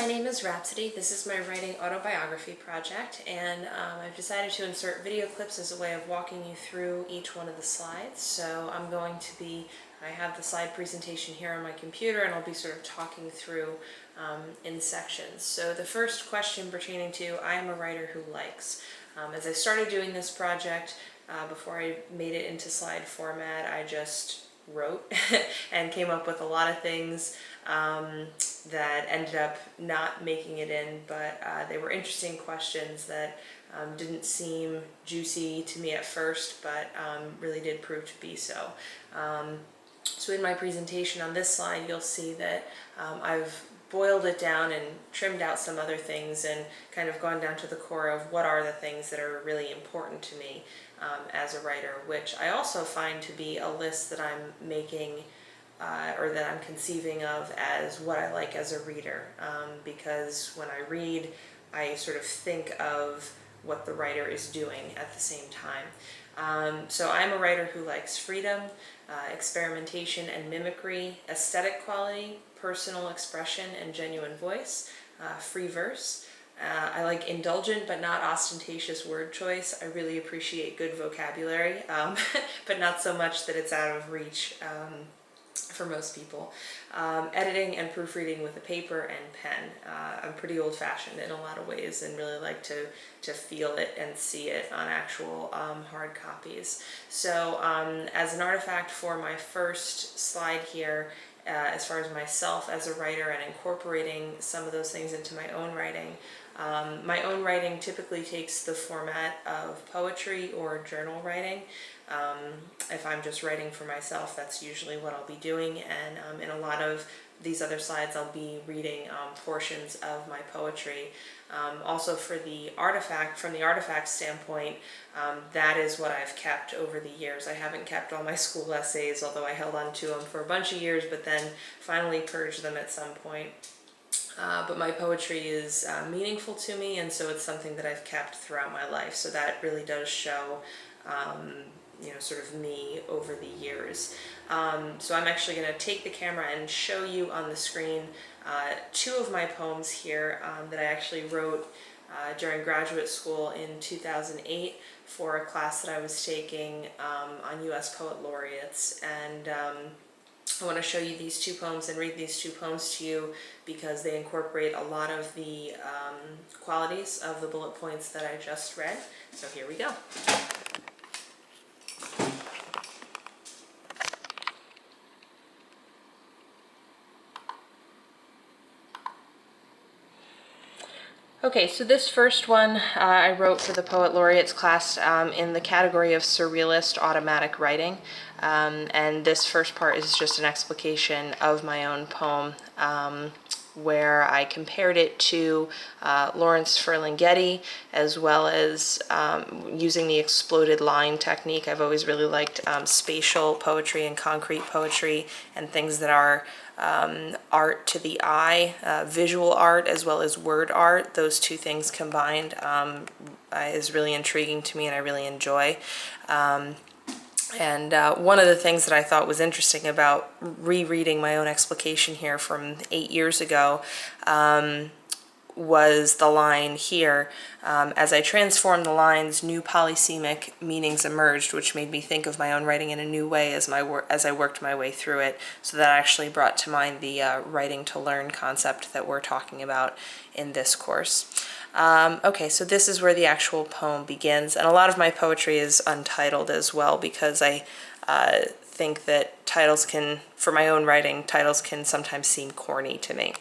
My name is Rhapsody. This is my writing autobiography project, and I've decided to insert video clips as a way of walking you through each one of the slides. So I have the slide presentation here on my computer, and I'll be sort of talking through in sections. So the first question pertaining to I am a writer who likes. As I started doing this project, before I made it into slide format, I just wrote and came up with a lot of things that ended up not making it in, but they were interesting questions that didn't seem juicy to me at first, but really did prove to be so. So in my presentation on this slide, you'll see that I've boiled it down and trimmed out some other things and kind of gone down to the core of what are the things that are really important to me as a writer, which I also find to be a list that I'm making or that I'm conceiving of as what I like as a reader, because when I read, I sort of think of what the writer is doing at the same time. So I'm a writer who likes freedom, experimentation and mimicry, aesthetic quality, personal expression and genuine voice, free verse. I like indulgent but not ostentatious word choice. I really appreciate good vocabulary, but not so much that it's out of reach for most people. Editing and proofreading with a paper and pen. I'm pretty old-fashioned in a lot of ways and really like to feel it and see it on actual hard copies. So as an artifact for my first slide here, as far as myself as a writer and incorporating some of those things into my own writing, my own writing typically takes the format of poetry or journal writing. If I'm just writing for myself, that's usually what I'll be doing, and in a lot of these other slides I'll be reading portions of my poetry. Also from the artifact standpoint, that is what I've kept over the years. I haven't kept all my school essays, although I held on to them for a bunch of years, but then finally purged them at some point. But my poetry is meaningful to me, and so it's something that I've kept throughout my life. So that really does show sort of me over the years. So I'm actually going to take the camera and show you on the screen two of my poems here that I actually wrote during graduate school in 2008 for a class that I was taking on U.S. Poet Laureates. And I want to show you these two poems and read these two poems to you because they incorporate a lot of the qualities of the bullet points that I just read. So here we go. Okay, so this first one I wrote for the Poet Laureates class in the category of surrealist automatic writing, and this first part is just an explication of my own poem where I compared it to Lawrence Ferlinghetti, as well as using the exploded line technique. I've always really liked spatial poetry and concrete poetry and things that are art to the eye, visual art as well as word art. Those two things combined is really intriguing to me and I really enjoy. And one of the things that I thought was interesting about rereading my own explication here from 8 years ago was the line here. As I transformed the lines, new polysemic meanings emerged, which made me think of my own writing in a new way as I worked my way through it. So that actually brought to mind the writing to learn concept that we're talking about in this course. Okay, so this is where the actual poem begins, and a lot of my poetry is untitled as well because I think that for my own writing, titles can sometimes seem corny to me.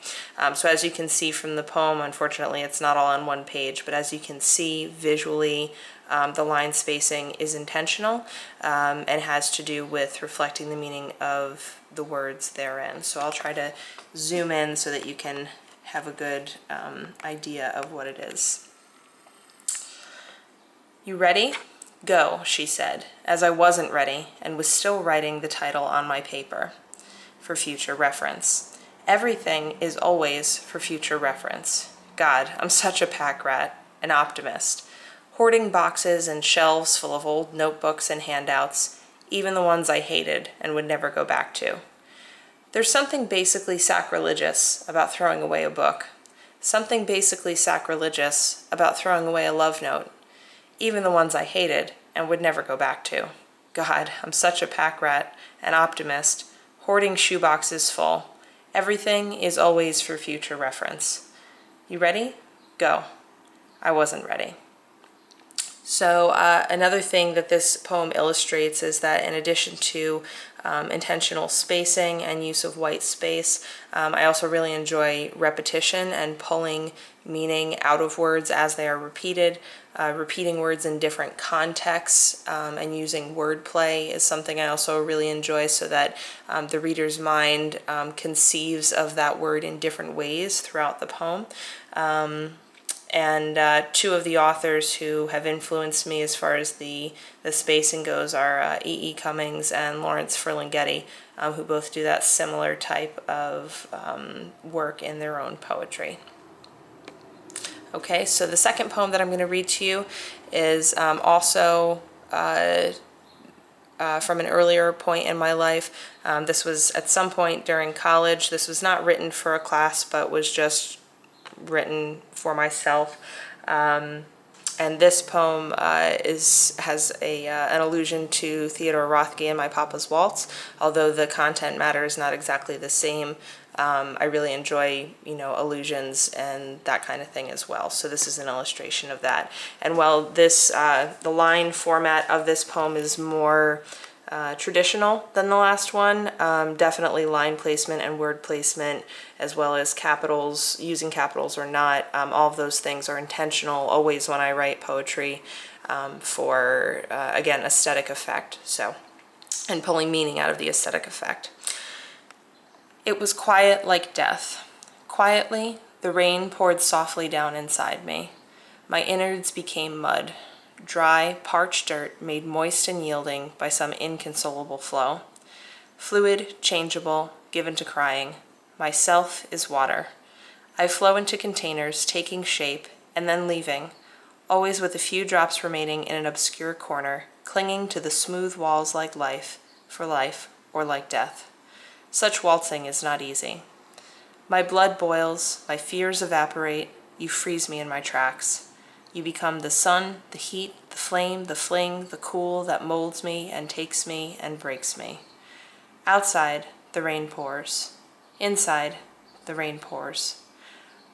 So as you can see from the poem, unfortunately it's not all on one page, but as you can see visually, the line spacing is intentional and has to do with reflecting the meaning of the words therein. So I'll try to zoom in so that you can have a good idea of what it is. You ready? Go, she said, as I wasn't ready and was still writing the title on my paper for future reference. Everything is always for future reference. God, I'm such a pack rat, an optimist, hoarding boxes and shelves full of old notebooks and handouts, even the ones I hated and would never go back to. There's something basically sacrilegious about throwing away a book. Something basically sacrilegious about throwing away a love note, even the ones I hated and would never go back to. God, I'm such a pack rat, an optimist, hoarding shoeboxes full. Everything is always for future reference. You ready? Go. I wasn't ready. So another thing that this poem illustrates is that in addition to intentional spacing and use of white space, I also really enjoy repetition and pulling meaning out of words as they are repeated. Repeating words in different contexts and using wordplay is something I also really enjoy, so that the reader's mind conceives of that word in different ways throughout the poem. And two of the authors who have influenced me as far as the spacing goes are E.E. Cummings and Lawrence Ferlinghetti, who both do that similar type of work in their own poetry. Okay, so the second poem that I'm going to read to you is also from an earlier point in my life. This was at some point during college. This was not written for a class, but was just written for myself. And this poem has an allusion to Theodore Rothke and My Papa's Waltz, although the content matter is not exactly the same. I really enjoy, allusions and that kind of thing as well. So this is an illustration of that. And while this, the line format of this poem is more traditional than the last one, definitely line placement and word placement, as well as capitals, using capitals or not, all of those things are intentional always when I write poetry for, again, aesthetic effect. So, and pulling meaning out of the aesthetic effect. It was quiet like death. Quietly, the rain poured softly down inside me. My innards became mud. Dry, parched dirt made moist and yielding by some inconsolable flow. Fluid, changeable, given to crying. Myself is water. I flow into containers, taking shape, and then leaving, always with a few drops remaining in an obscure corner, clinging to the smooth walls like life, for life, or like death. Such waltzing is not easy. My blood boils, my fears evaporate, you freeze me in my tracks. You become the sun, the heat, the flame, the fling, the cool that molds me and takes me and breaks me. Outside, the rain pours. Inside, the rain pours.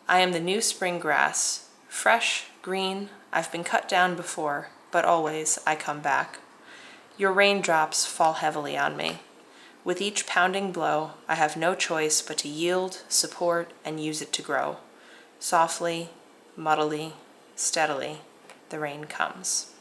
I am the new spring grass, fresh, green, I've been cut down before, but always I come back. Your raindrops fall heavily on me. With each pounding blow, I have no choice but to yield, support, and use it to grow. Softly, muddily, steadily, the rain comes.